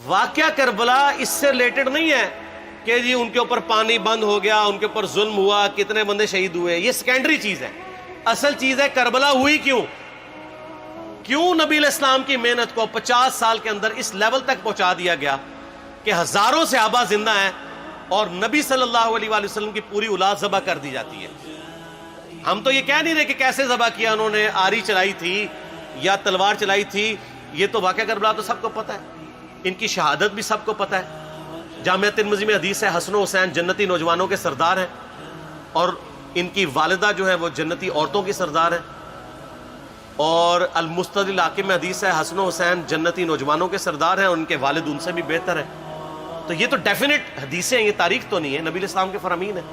واقعہ کربلا اس سے ریلیٹڈ نہیں ہے کہ جی ان کے اوپر پانی بند ہو گیا، ان کے اوپر ظلم ہوا، کتنے بندے شہید ہوئے، یہ سیکنڈری چیز ہے. اصل چیز ہے کربلا ہوئی کیوں نبی علیہ السلام کی محنت کو 50 سال کے اندر اس لیول تک پہنچا دیا گیا کہ ہزاروں صحابہ زندہ ہیں اور نبی صلی اللہ علیہ وآلہ وسلم کی پوری اولاد ذبح کر دی جاتی ہے. ہم تو یہ کہہ نہیں رہے کہ کیسے ذبح کیا انہوں نے، آری چلائی تھی یا تلوار چلائی تھی، یہ تو واقعہ کربلا تو سب کو پتہ ہے، ان کی شہادت بھی سب کو پتہ ہے. جامعہ ترمذی میں حدیث ہے حسن و حسین جنتی نوجوانوں کے سردار ہیں اور ان کی والدہ جو ہے وہ جنتی عورتوں کی سردار ہیں. اور المستدل حاکم میں حدیث ہے حسن و حسین جنتی نوجوانوں کے سردار ہیں اور ان کے والد ان سے بھی بہتر ہیں. تو یہ تو ڈیفینٹ حدیثیں ہیں، یہ تاریخ تو نہیں ہے، نبی علیہ السلام کے فرامین ہیں.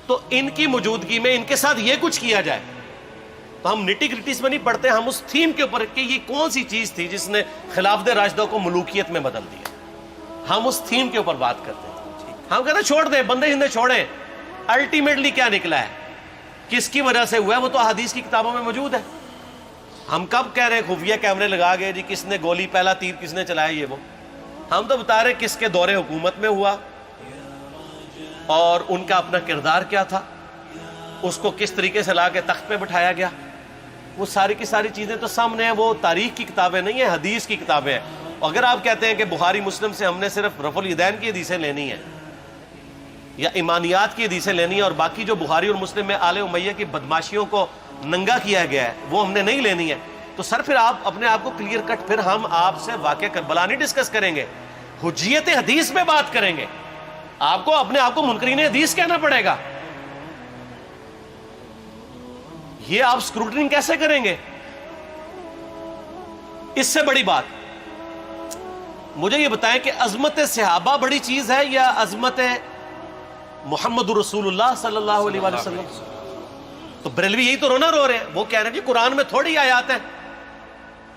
تو ان کی موجودگی میں ان کے ساتھ یہ کچھ کیا جائے تو ہم نٹی گریٹیز میں نہیں پڑھتے، ہم اس تھیم کے اوپر کہ یہ کون سی چیز تھی جس نے خلافت راشدہ کو ملوکیت میں بدل دیا، ہم اس تھیم کے اوپر بات کرتے ہیں. ہم کہتے ہیں چھوڑ دیں، بندے ہندے چھوڑیں. الٹیمیٹلی کیا نکلا ہے، کس کی وجہ سے ہوا ہے، وہ تو احادیث کی کتابوں میں موجود ہے. ہم کب کہہ رہے ہیں خفیہ کیمرے لگا گئے جی کس نے گولی پہلا تیر کس نے چلایا، یہ وہ ہم تو بتا رہے کس کے دور حکومت میں ہوا اور ان کا اپنا کردار کیا تھا، اس کو کس طریقے سے لا کے تخت پہ بٹھایا گیا. وہ ساری کی ساری چیزیں تو سامنے ہیں، وہ تاریخ کی کتابیں نہیں ہیں، حدیث کی کتابیں ہیں. اگر آپ کہتے ہیں کہ بخاری مسلم سے ہم نے صرف رفع الیدین کی حدیثیں لینی ہیں یا ایمانیات کی حدیثیں لینی ہیں اور باقی جو بخاری اور مسلم میں آل امیہ کی بدماشیوں کو ننگا کیا گیا ہے وہ ہم نے نہیں لینی ہے، تو سر پھر آپ اپنے آپ کو کلیئر کٹ، پھر ہم آپ سے واقعہ کربلا نہیں ڈسکس کریں گے، حجیت حدیث میں بات کریں گے. آپ کو اپنے آپ کو منکرین حدیث کہنا پڑے گا. یہ آپ اسکروٹنگ کیسے کریں گے؟ اس سے بڑی بات مجھے یہ بتائیں کہ عظمت صحابہ بڑی چیز ہے یا عظمت محمد رسول اللہ صلی اللہ علیہ وآلہ وسلم؟ تو بریلوی یہی تو رونا رو رہے ہیں، وہ کہہ رہے ہیں جی قرآن میں تھوڑی آیات ہیں.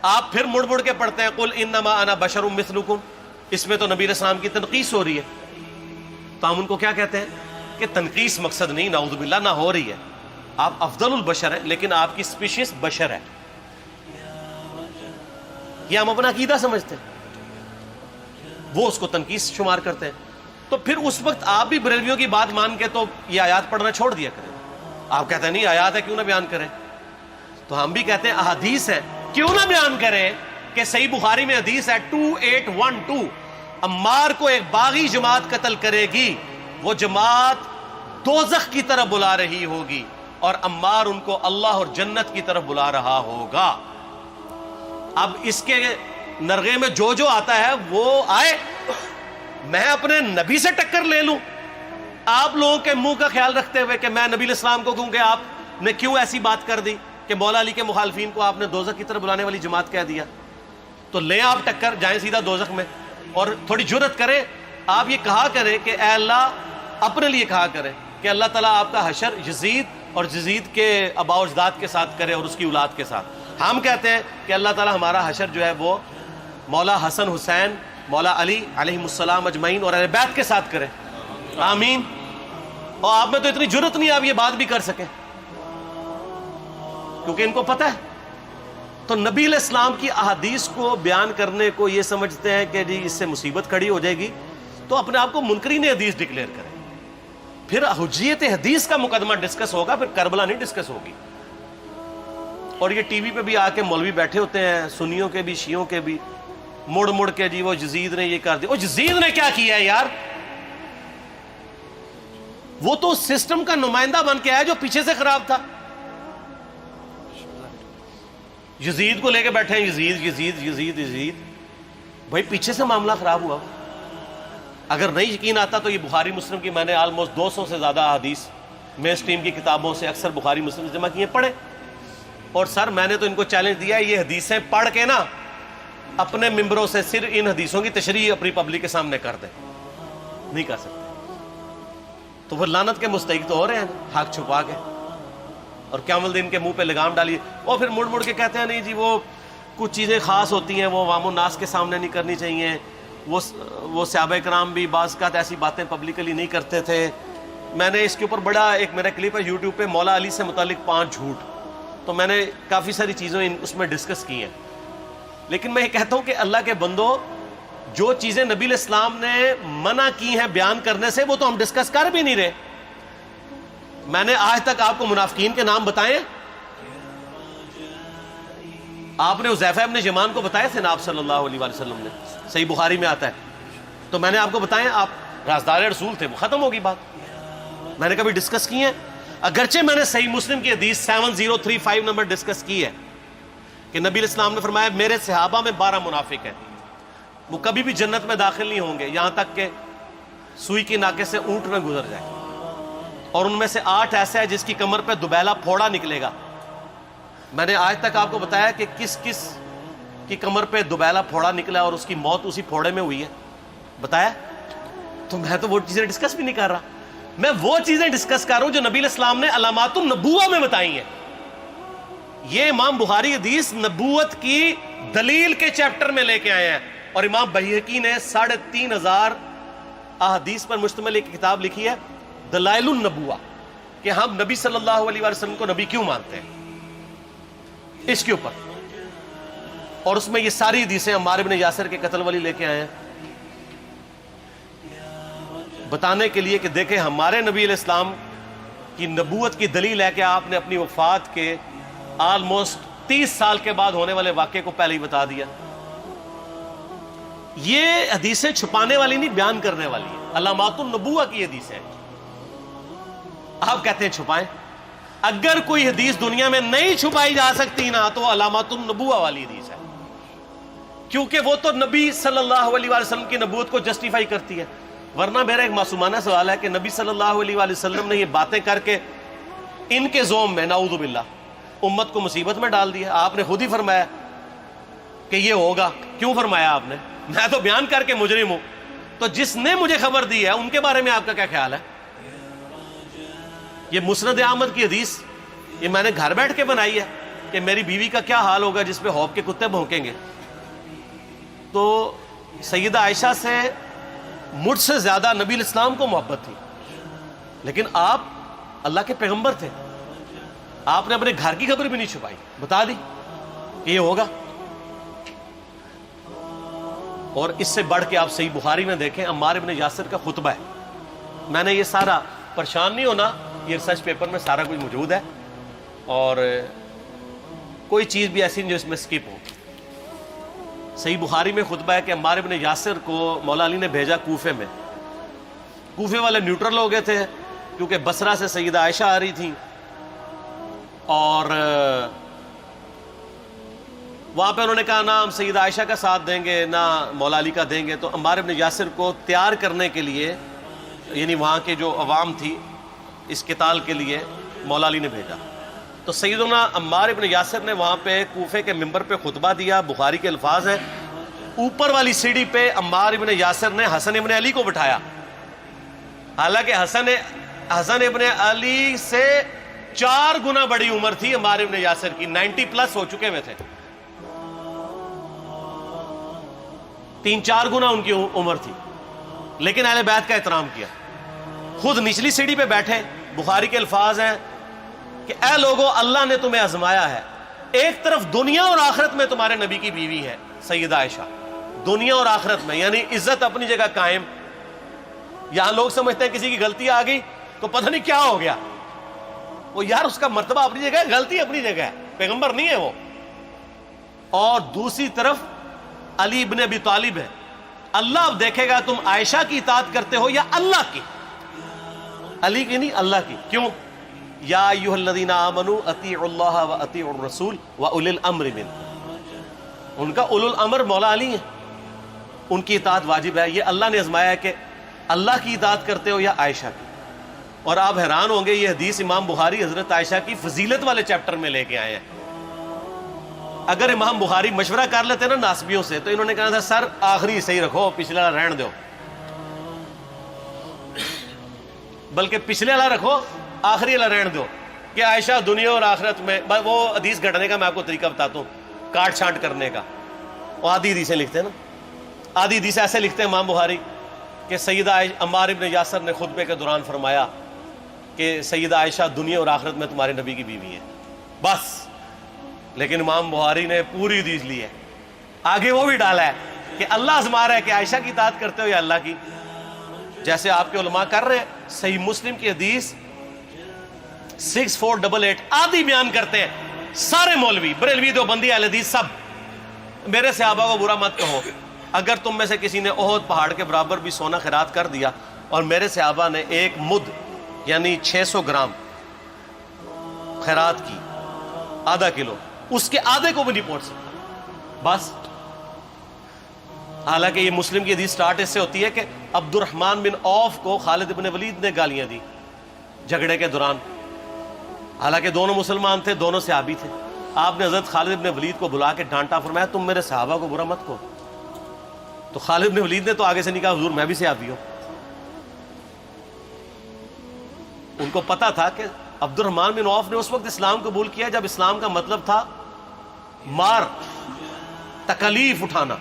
آپ پھر مڑ مڑ کے پڑھتے ہیں قل انما انا بشر مثلکم، اس میں تو نبی علیہ السلام کی تنقیص ہو رہی ہے. تو ہم ان کو کیا کہتے ہیں کہ تنقیص مقصد نہیں، نعوذ باللہ، نہ ہو رہی ہے. آپ افضل البشر ہیں لیکن آپ کی سپیشیز بشر ہے، یہ ہم اپنا عقیدہ سمجھتے ہیں، وہ اس کو تنقیص شمار کرتے ہیں. تو پھر اس وقت آپ بھی بریلویوں کی بات مان کے تو یہ آیات پڑھنا چھوڑ دیا کریں. آپ کہتے ہیں نہیں آیات ہے کیوں نہ بیان کریں، تو ہم بھی کہتے ہیں احادیث ہے کیوں نہ بیان کریں. کہ صحیح بخاری میں حدیث ہے 2812 عمار کو ایک باغی جماعت قتل کرے گی، وہ جماعت دوزخ کی طرف بلا رہی ہوگی اور عمار ان کو اللہ اور جنت کی طرف بلا رہا ہوگا. اب اس کے نرغے میں جو آتا ہے وہ آئے، میں اپنے نبی سے ٹکر لے لوں آپ لوگوں کے منہ کا خیال رکھتے ہوئے کہ میں نبی علیہ السلام کو کہوں کہ آپ نے کیوں ایسی بات کر دی کہ مولا علی کے مخالفین کو آپ نے دوزخ کی طرف بلانے والی جماعت کہہ دیا. تو لیں آپ ٹکر، جائیں سیدھا دوزخ میں. اور تھوڑی جرت کریں، آپ یہ کہا کریں کہ اے اللہ، اپنے لیے کہا کریں کہ اللہ تعالیٰ آپ کا حشر یزید اور یزید کے آباء و اجداد کے ساتھ کرے اور اس کی اولاد کے ساتھ. ہم کہتے ہیں کہ اللہ تعالیٰ ہمارا حشر جو ہے وہ مولا حسن حسین، مولا علی علیہم السلام اجمعین اور اہل بیت کے ساتھ کرے، آمین. اور آپ میں تو اتنی جرت نہیں آپ یہ بات بھی کر سکیں کیونکہ ان کو پتہ ہے. تو نبی علیہ السلام کی احادیث کو بیان کرنے کو یہ سمجھتے ہیں کہ جی اس سے مصیبت کھڑی ہو جائے گی، تو اپنے آپ کو منکرین حدیث ڈکلیئر کریں. پھر حجیت حدیث کا مقدمہ ڈسکس ہوگا، پھر کربلا نہیں ڈسکس ہوگی. اور یہ ٹی وی پہ بھی آ کے مولوی بیٹھے ہوتے ہیں، سنیوں کے بھی شیعوں کے بھی، مڑ مڑ کے جی وہ یزید نے یہ کر دیا. وہ یزید نے کیا کیا ہے یار؟ وہ تو سسٹم کا نمائندہ بن کے آیا جو پیچھے سے خراب تھا. یزید کو لے کے بیٹھے ہیں، یزید یزید یزید یزید. بھائی پیچھے سے معاملہ خراب ہوا. اگر نہیں یقین آتا تو یہ بخاری مسلم کی میں نے آلموسٹ 200 سے زیادہ حدیث مین اسٹریم کی کتابوں سے اکثر بخاری مسلم جمع کیے، پڑھے. اور سر میں نے تو ان کو چیلنج دیا ہے، یہ حدیثیں پڑھ کے نا اپنے ممبروں سے صرف ان حدیثوں کی تشریح اپنی پبلک کے سامنے کر دیں. نہیں کر سکتے تو وہ لعنت کے مستحق تو ہو رہے ہیں حق چھپا کے، اور قیامت دن کے منہ پہ لگام ڈالیے. اور پھر مڑ مڑ کے کہتے ہیں نہیں جی وہ کچھ چیزیں خاص ہوتی ہیں وہ عوام الناس کے سامنے نہیں کرنی چاہیے. وہ صحابہ کرام بھی بعض اوقات ایسی باتیں پبلکلی نہیں کرتے تھے. میں نے اس کے اوپر بڑا ایک میرا کلپ ہے یوٹیوب پہ، مولا علی سے متعلق 5 جھوٹ، تو میں نے کافی ساری چیزیں اس میں ڈسکس کی ہیں. لیکن میں یہ کہتا ہوں کہ اللہ کے بندو، جو چیزیں نبی علیہ السلام نے منع کی ہیں بیان کرنے سے وہ تو ہم ڈسکس کر بھی نہیں رہے. میں نے آج تک آپ کو منافقین کے نام بتائے؟ آپ نے حذیفہ ابن یمان کو بتایا تھے نا آپ صلی اللہ علیہ وآلہ وسلم نے, صحیح بخاری میں آتا ہے. تو میں نے آپ کو بتایا, آپ رازدار رسول تھے, وہ ختم ہوگی بات. میں نے کبھی ڈسکس کی ہے؟ اگرچہ میں نے صحیح مسلم کی حدیث 7035 نمبر ڈسکس کی ہے کہ نبی علیہ السلام نے فرمایا میرے صحابہ میں 12 منافق ہیں, وہ کبھی بھی جنت میں داخل نہیں ہوں گے یہاں تک کہ سوئی کی ناکے سے اونٹ نہ گزر جائے, اور ان میں سے 8 ایسا ہے جس کی کمر پہ دوبیلا پھوڑا نکلے گا. میں نے آج تک آپ کو بتایا کہ کس کس کی کمر پہ دوبیلا پھوڑا نکلا اور اس کی موت اسی پھوڑے میں ہوئی ہے, بتایا؟ تو میں تو وہ چیزیں ڈسکس بھی نہیں کر رہا, میں وہ چیزیں ڈسکس کر رہا ہوں جو نبی علیہ السلام نے علامات النبوہ میں بتائی ہیں. یہ امام بخاری حدیث نبوت کی دلیل کے چیپٹر میں لے کے آئے ہیں, اور امام بہقی نے 3500 احادیث پر مشتمل ایک کتاب لکھی ہے دلائل النبوہ, کہ ہم نبی صلی اللہ علیہ وسلم کو نبی کیوں مانتے ہیں, اس کے اوپر. اور اس میں یہ ساری حدیثیں عمار ابن یاسر کے قتل والی لے کے آئے ہیں, بتانے کے لیے کہ دیکھیں ہمارے نبی علیہ السلام کی نبوت کی دلیل ہے کہ آپ نے اپنی وفات کے آلموسٹ 30 سال کے بعد ہونے والے واقعے کو پہلے ہی بتا دیا. یہ حدیثیں چھپانے والی نہیں, بیان کرنے والی ہیں, علامات النبوہ کی حدیثیں. آپ کہتے ہیں چھپائیں, اگر کوئی حدیث دنیا میں نہیں چھپائی جا سکتی نا تو علامات النبوہ والی حدیث ہے, کیونکہ وہ تو نبی صلی اللہ علیہ وسلم کی نبوت کو جسٹیفائی کرتی ہے. ورنہ میرا ایک معصومانہ سوال ہے کہ نبی صلی اللہ علیہ وسلم نے یہ باتیں کر کے ان کے زوم میں نعوذ باللہ امت کو مصیبت میں ڈال دیا. آپ نے خود ہی فرمایا کہ یہ ہوگا. کیوں فرمایا آپ نے؟ میں تو بیان کر کے مجرم ہوں, تو جس نے مجھے خبر دی ہے ان کے بارے میں آپ کا کیا خیال ہے؟ یہ مسند احمد کی حدیث یہ میں نے گھر بیٹھ کے بنائی ہے کہ میری بیوی کا کیا حال ہوگا جس پہ خوف کے کتے بھونکیں گے. تو سیدہ عائشہ سے مجھ سے زیادہ نبی علیہ السلام کو محبت تھی, لیکن آپ اللہ کے پیغمبر تھے, آپ نے اپنے گھر کی خبر بھی نہیں چھپائی, بتا دی کہ یہ ہوگا. اور اس سے بڑھ کے آپ صحیح بخاری میں دیکھیں عمار ابن یاسر کا خطبہ ہے. میں نے یہ سارا, پریشان نہیں ہونا, یہ ریسرچ پیپر میں سارا کچھ موجود ہے, اور کوئی چیز بھی ایسی نہیں جو اس میں سکپ ہو. صحیح بخاری میں خطبہ ہے کہ عمار ابن یاسر کو مولا علی نے بھیجا کوفے میں. کوفے والے نیوٹرل ہو گئے تھے کیونکہ بصرہ سے سیدہ عائشہ آ رہی تھیں, اور وہاں پہ انہوں نے کہا نہ ہم سیدہ عائشہ کا ساتھ دیں گے نہ مولا علی کا دیں گے. تو عمار ابن یاسر کو تیار کرنے کے لیے, یعنی وہاں کے جو عوام تھی اس قتال کے لیے, مولا علی نے بھیجا. تو سیدنا عمار ابن یاسر نے وہاں پہ کوفے کے منبر پہ خطبہ دیا. بخاری کے الفاظ ہیں, اوپر والی سیڑھی پہ عمار ابن یاسر نے حسن ابن علی کو بٹھایا, حالانکہ حسن ابن علی سے 4 گنا بڑی عمر تھی عمار ابن یاسر کی, 90 پلس ہو چکے ہوئے تھے, 3-4 گنا ان کی عمر تھی, لیکن اہل بیت کا احترام کیا. خود نچلی سیڑھی پہ بیٹھے. بخاری کے الفاظ ہیں کہ اے لوگو اللہ نے تمہیں آزمایا ہے, ایک طرف دنیا اور آخرت میں تمہارے نبی کی بیوی ہے سیدہ عائشہ, دنیا اور آخرت میں, یعنی عزت اپنی جگہ قائم. یہاں لوگ سمجھتے ہیں کسی کی غلطی آ گئی تو پتہ نہیں کیا ہو گیا, وہ یار اس کا مرتبہ اپنی جگہ ہے, غلطی اپنی جگہ ہے, پیغمبر نہیں ہے وہ. اور دوسری طرف علی ابن ابی طالب ہے. اللہ اب دیکھے گا تم عائشہ کی اطاعت کرتے ہو یا اللہ کی, علی کی نہیں اللہ کی. کیوں؟ یا ایھا الذین آمنوا اطیعوا اللہ و اطیعوا الرسول و اولی الامر منکم. ان کا اولو الامر مولا علی ہیں, ان کی اطاعت واجب ہے. یہ اللہ نے آزمایا ہے کہ اللہ کی اطاعت کرتے ہو یا عائشہ کی. اور آپ حیران ہوں گے, یہ حدیث امام بخاری حضرت عائشہ کی فضیلت والے چیپٹر میں لے کے آئے ہیں. اگر امام بخاری مشورہ کر لیتے نا ناسبیوں سے تو انہوں نے کہا تھا سر آخری صحیح رکھو, پچھلا رہن دو, بلکہ پچھلے والا رکھو آخری والا رہن دو, کہ عائشہ دنیا اور آخرت میں. وہ حدیث گھڑنے کا میں آپ کو طریقہ بتاتا ہوں, کاٹ چھانٹ کرنے کا. وہ آدھی حدیثیں لکھتے ہیں نا, آدھی حدیث ایسے لکھتے ہیں امام بخاری کہ سیدہ عمار ابن یاسر نے خطبے کے دوران فرمایا کہ سیدہ عائشہ دنیا اور آخرت میں تمہارے نبی کی بیوی ہے, بس. لیکن امام بخاری نے پوری حدیث لی ہے, آگے وہ بھی ڈالا ہے کہ اللہ آزما رہا ہے کہ عائشہ کی اطاعت کرتے ہو یا اللہ کی، جیسے آپ کے علماء کر رہے ہیں. صحیح مسلم کی حدیث 6488 آدھی بیان کرتے ہیں سارے مولوی، بریلوی، دیوبندی، اہل حدیث سب. میرے صحابہ کو برا مت کہو، اگر تم میں سے کسی نے احد پہاڑ کے برابر بھی سونا خیرات کر دیا اور میرے صحابہ نے ایک مد یعنی 600 گرام خیرات کی، آدھا کلو، اس کے آدھے کو بھی نہیں پہنچ سکتا بس. حالانکہ یہ مسلم کی حدیث سٹارٹ اس سے ہوتی ہے کہ عبد الرحمن بن عوف کو خالد بن ولید نے گالیاں دی جھگڑے کے دوران، حالانکہ دونوں مسلمان تھے، دونوں صحابی تھے. آپ نے حضرت خالد بن ولید کو بلا کے ڈانٹا، فرمایا تم میرے صحابہ کو برا مت کہو. تو خالد بن ولید نے تو آگے سے نہیں کہا حضور میں بھی صحابی ہوں. ان کو پتا تھا کہ عبد الرحمن بن عوف نے اس وقت اسلام قبول کیا جب اسلام کا مطلب تھا مار، تکلیف اٹھانا،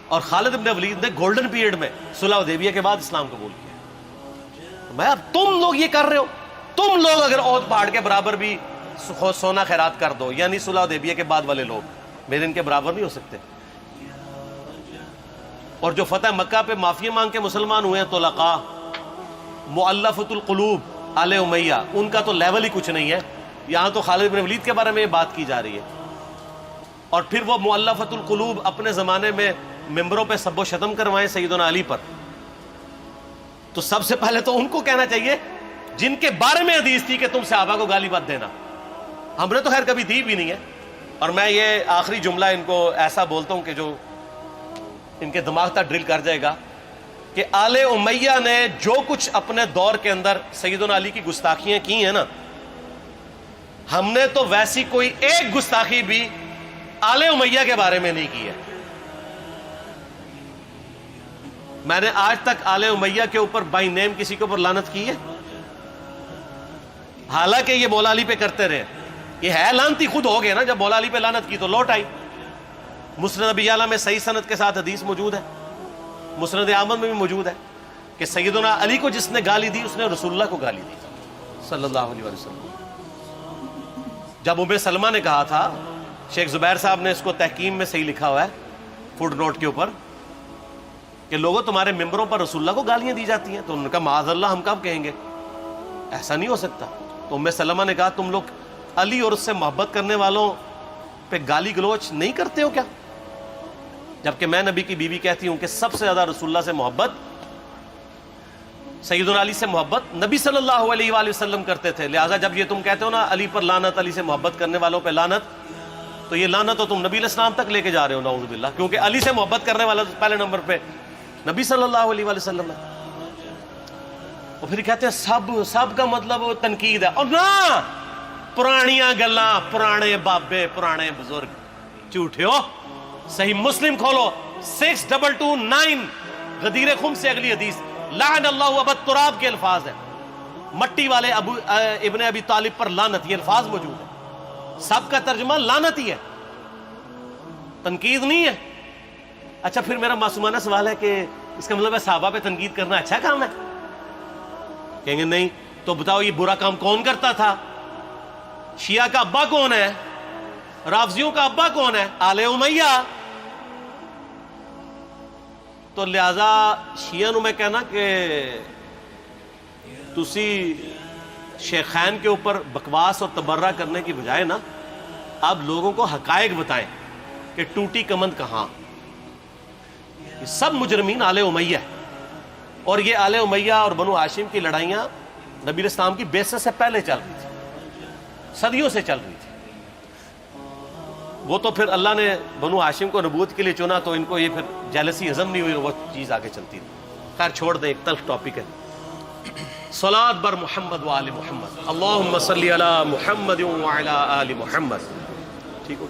اور خالد بن ولید نے گولڈن پیریڈ میں صلح حدیبیہ کے بعد اسلام قبول کیا. میں اب تم لوگ یہ کر رہے ہو، تم لوگ اگر احد پہاڑ کے برابر بھی سونا خیرات کر دو، یعنی صلح حدیبیہ کے بعد والے لوگ میرے ان کے برابر نہیں ہو سکتے. اور جو فتح مکہ پہ معافی مانگ کے مسلمان ہوئے ہیں طلقاء، مؤلفۃ القلوب آل امیہ، ان کا تو لیول ہی کچھ نہیں ہے. یہاں تو خالد بن ولید کے بارے میں یہ بات کی جا رہی ہے. اور پھر وہ مؤلفۃ القلوب اپنے زمانے میں ممبروں پہ سب و شتم کروائیں سیدنا علی پر. تو سب سے پہلے تو ان کو کہنا چاہیے جن کے بارے میں حدیث تھی کہ تم صحابہ کو گالی مت دینا. ہم نے تو خیر کبھی دی بھی نہیں ہے. اور میں یہ آخری جملہ ان کو ایسا بولتا ہوں کہ جو ان کے دماغ تک ڈرل کر جائے گا کہ آل امیہ نے جو کچھ اپنے دور کے اندر سیدنا علی کی گستاخیاں کی ہیں نا، ہم نے تو ویسی کوئی ایک گستاخی بھی آل امیہ کے بارے میں نہیں کی ہے. میں نے آج تک آل امیہ کے اوپر بائی نیم کسی کے اوپر لعنت کی ہے؟ حالانکہ یہ مولا علی پہ کرتے رہے. یہ ہے لعنتی خود ہو گئے نا، جب مولا علی پہ لعنت کی تو لوٹ آئی. مسند ابی یعلا میں صحیح سند کے ساتھ حدیث موجود ہے، مسند احمد میں بھی موجود ہے کہ سیدنا علی کو جس نے گالی دی اس نے رسول اللہ کو گالی دی صلی اللہ علیہ وسلم. جب ام سلمہ نے کہا تھا، شیخ زبیر صاحب نے اس کو تحکیم میں صحیح لکھا ہوا ہے فوٹ نوٹ کے اوپر، کہ لوگوں تمہارے ممبروں پر رسول اللہ کو گالیاں دی جاتی ہیں، تو انہوں نے کہا معاذ اللہ، ہم کب کہیں گے، ایسا نہیں ہو سکتا. تو ام سلمہ نے کہا تم لوگ علی اور اس سے محبت کرنے والوں پہ گالی گلوچ نہیں کرتے ہو کیا؟ جبکہ میں نبی کی بیوی کہتی ہوں کہ سب سے زیادہ رسول اللہ سے محبت، سیدنا علی سے محبت نبی صلی اللہ علیہ وآلہ وسلم کرتے تھے. لہٰذا جب یہ تم کہتے ہو نا علی پر لعنت، علی سے محبت کرنے والوں پہ لعنت، تو یہ لعنت تو تم نبی علیہ السلام تک لے کے جا رہے ہو نعوذ باللہ، کیونکہ علی سے محبت کرنے والا پہلے نمبر پہ نبی صلی اللہ علیہ وآلہ وسلم ہے. اور پھر کہتے ہیں سب کا مطلب تنقید ہے. اور نہ، پرانیاں گلاں، پرانے بابے، پرانے بزرگ، جھوٹے ہو. صحیح مسلم کھولو 6229 غدیر خم سے اگلی حدیث، لعن اللہ ابا التراب کے الفاظ ہیں، مٹی والے ابن ابی طالب پر لعنت، یہ الفاظ موجود ہیں. سب کا ترجمہ لعنت ہی ہے، تنقید نہیں ہے. اچھا پھر میرا معصومانہ سوال ہے کہ اس کا مطلب ہے صحابہ پہ تنقید کرنا اچھا کام ہے؟ کہیں گے نہیں. تو بتاؤ یہ برا کام کون کرتا تھا؟ شیعہ کا ابا کون ہے؟ رافضیوں کا ابا کون ہے؟ آل امیہ. تو لہذا شیعہ نو میں کہنا کہ تسی شیخین کے اوپر بکواس اور تبرہ کرنے کی بجائے نا اب لوگوں کو حقائق بتائیں کہ ٹوٹی کمند کہاں. یہ سب مجرمین آل امیہ ہے. اور یہ آل امیہ اور بنو ہاشم کی لڑائیاں نبی علیہ السلام کی بعثت سے پہلے چل رہی تھی، صدیوں سے چل رہی تھی. وہ تو پھر اللہ نے بنو ہاشم کو نبوت کے لیے چنا تو ان کو یہ پھر جیلسی ہضم نہیں ہوئی، وہ چیز آگے چلتی رہی. خیر چھوڑ دیں، ایک تلخ ٹاپک ہے. صلاۃ بر محمد و آل محمد، اللہم صلی علی محمد و علی آل محمد. ٹھیک ہو؟